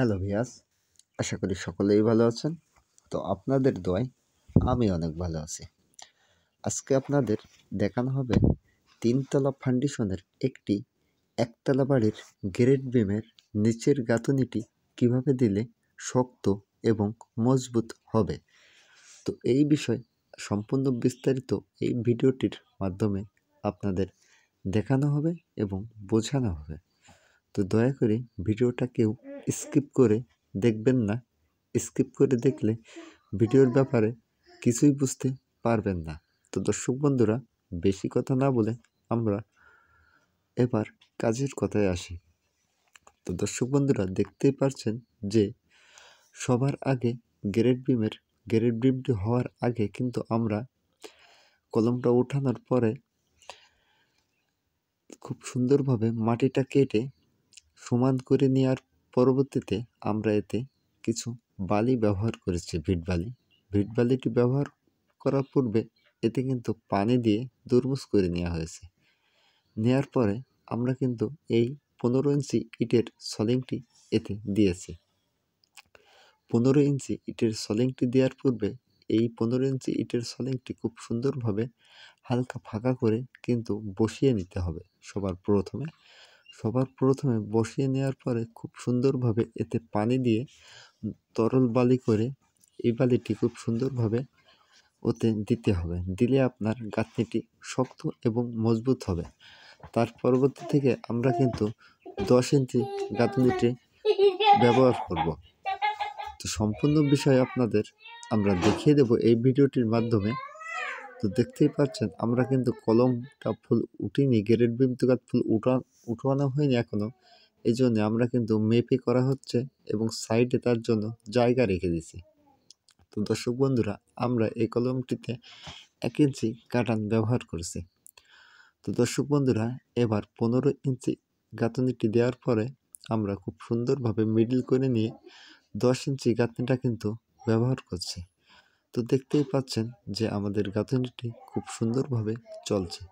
Hello ভিয়াস, আশা করি সকলেই ভালো আছেন। তো আপনাদের দোয়ায় আমি অনেক ভালো আছি। আজকে আপনাদের দেখানো হবে তিনতলা ফাউন্ডেশনের একটি একতলা বাড়ির গ্রেড বিমের নিচের গাঁথুনিটি কিভাবে দিলে শক্ত এবং মজবুত হবে। তো এই বিষয় সম্পূর্ণ বিস্তারিত এই ভিডিওটির মাধ্যমে আপনাদের দেখানো হবে এবং বোঝানো হবে। তো দয়া করে ভিডিওটা কেউ স্কিপ করে দেখবেন না। স্কিপ করে দেখলে ভিডিওর ব্যাপারে কিছুই বুঝতে পারবেন না। তো দর্শক বন্ধুরা, বেশি কথা না বলে আমরা এবার কাজের কথায় আসি। তো দর্শক বন্ধুরা, দেখতেই পারছেন যে সবার আগে গ্রেড বিমটি হওয়ার আগে কিন্তু আমরা কলমটা ওঠানোর পরে খুব সুন্দরভাবে মাটিটা কেটে সমান করে নেওয়ার পরবর্তীতে আমরা এতে কিছু বালি ব্যবহার করেছি, ভিট বালিটি ব্যবহার করার পূর্বে এতে কিন্তু পানি দিয়ে দুরমুস করে নেওয়া হয়েছে। নেওয়ার পরে আমরা কিন্তু এই 15 ইঞ্চি ইটের সলিংটি এতে দিয়েছি। 15 ইঞ্চি ইটের সলিংটি দেওয়ার পূর্বে এই 15 ইঞ্চি ইটের সলিংটি খুব সুন্দরভাবে হালকা ফাঁকা করে কিন্তু বসিয়ে নিতে হবে। সবার প্রথমে বসিয়ে নেওয়ার পরে খুব সুন্দরভাবে এতে পানি দিয়ে তরল বালি করে এই বালিটি খুব সুন্দরভাবে ওতে দিতে হবে। দিলে আপনার গাঁথনিটি শক্ত এবং মজবুত হবে। তার পরবর্তী থেকে আমরা কিন্তু 10 ইঞ্চি গাঁথনিটি ব্যবহার করব। তো সম্পূর্ণ বিষয় আপনাদের আমরা দেখিয়ে দেব এই ভিডিওটির মাধ্যমে। তো দেখতেই পাচ্ছেন আমরা কিন্তু কলমটা ফুল উঠিনি, গ্রেড বিম তো ফুল উঠানো হয়নি এখনো। এই জন্য আমরা কিন্তু মেপে করা হচ্ছে এবং সাইডে তার জন্য জায়গা রেখে দিছি। তো দর্শক বন্ধুরা, আমরা এই কলমটিতে 1 ইঞ্চি কাটান ব্যবহার করেছি। তো দর্শক বন্ধুরা, এবার 15 ইঞ্চি গাঁথনিটি দেওয়ার পরে আমরা খুব সুন্দরভাবে মিডল করে নিয়ে 10 ইঞ্চি গাঁথনিটা কিন্তু ব্যবহার করছি। তো দেখতেই পাচ্ছেন যে আমাদের গাঁথনিটি খুব সুন্দরভাবে চলছে।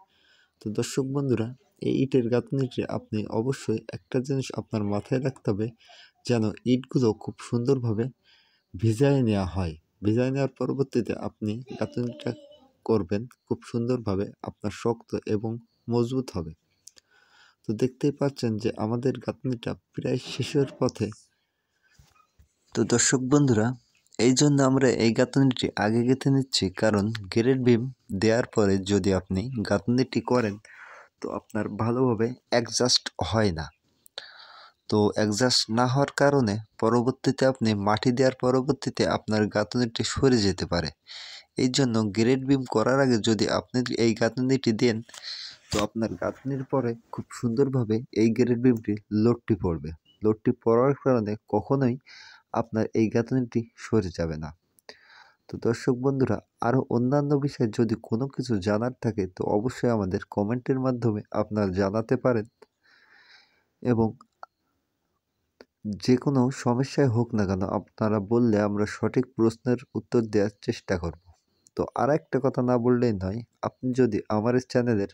তো দর্শক বন্ধুরা, এই ইটের গাঁথনিটি আপনি অবশ্যই একটা জিনিস আপনার মাথায় রাখতে হবে, যেন ইটগুলো খুব সুন্দরভাবে ভিজায় নেওয়া হয়। ভিজায় নেওয়ার পরবর্তীতে আপনি গাঁথনিটা করবেন খুব সুন্দরভাবে, আপনার শক্ত এবং মজবুত হবে। তো দেখতেই পাচ্ছেন যে আমাদের গাঁথনিটা প্রায় শেষের পথে। তো দর্শক বন্ধুরা, এই জন্য আমরা এই গাঁথনিটি আগে গেঁথে নিচ্ছি, কারণ গ্রেড বিম দেওয়ার পরে যদি আপনি গাঁথনিটি করেন তো আপনার ভালোভাবে অ্যাডজাস্ট হয় না। তো অ্যাডজাস্ট না হওয়ার কারণে পরবর্তীতে আপনি মাটি দেওয়ার পরবর্তীতে আপনার গাঁথনিটি সরে যেতে পারে। এই জন্য গ্রেড বিম করার আগে যদি আপনি এই গাঁথনিটি দেন তো আপনার গাঁথনির পরে খুব সুন্দরভাবে এই গ্রেড বিমটি লোডটি পড়বে। লোডটি পড়ার কারণে কখনোই আপনার এই গাঁথনিটি সরে যাবে না। তো দর্শক বন্ধুরা, আরও অন্যান্য বিষয়ে যদি কোনো কিছু জানার থাকে তো অবশ্যই আমাদের কমেন্টের মাধ্যমে আপনারা জানাতে পারেন, এবং যে কোনো সমস্যায় হোক না কেন আপনারা বললে আমরা সঠিক প্রশ্নের উত্তর দেওয়ার চেষ্টা করব। তো আর একটা কথা না বললেই নয়, আপনি যদি আমার এই চ্যানেলের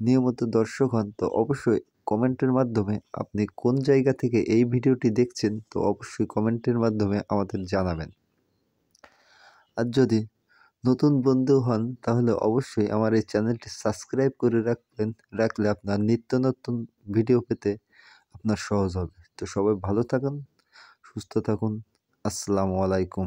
নিয়মিত দর্শক হন তো অবশ্যই কমেন্টের মাধ্যমে আপনি কোন জায়গা থেকে এই ভিডিওটি দেখছেন তো অবশ্যই কমেন্টের মাধ্যমে আমাদের জানাবেন। আর যদি নতুন বন্ধু হন তাহলে অবশ্যই আমার এই চ্যানেলটি সাবস্ক্রাইব করে রাখলে আপনার নিত্য নতুন ভিডিও পেতে আপনার সহজ হবে। তো সবাই ভালো থাকুন, সুস্থ থাকুন। আসসালামু আলাইকুম।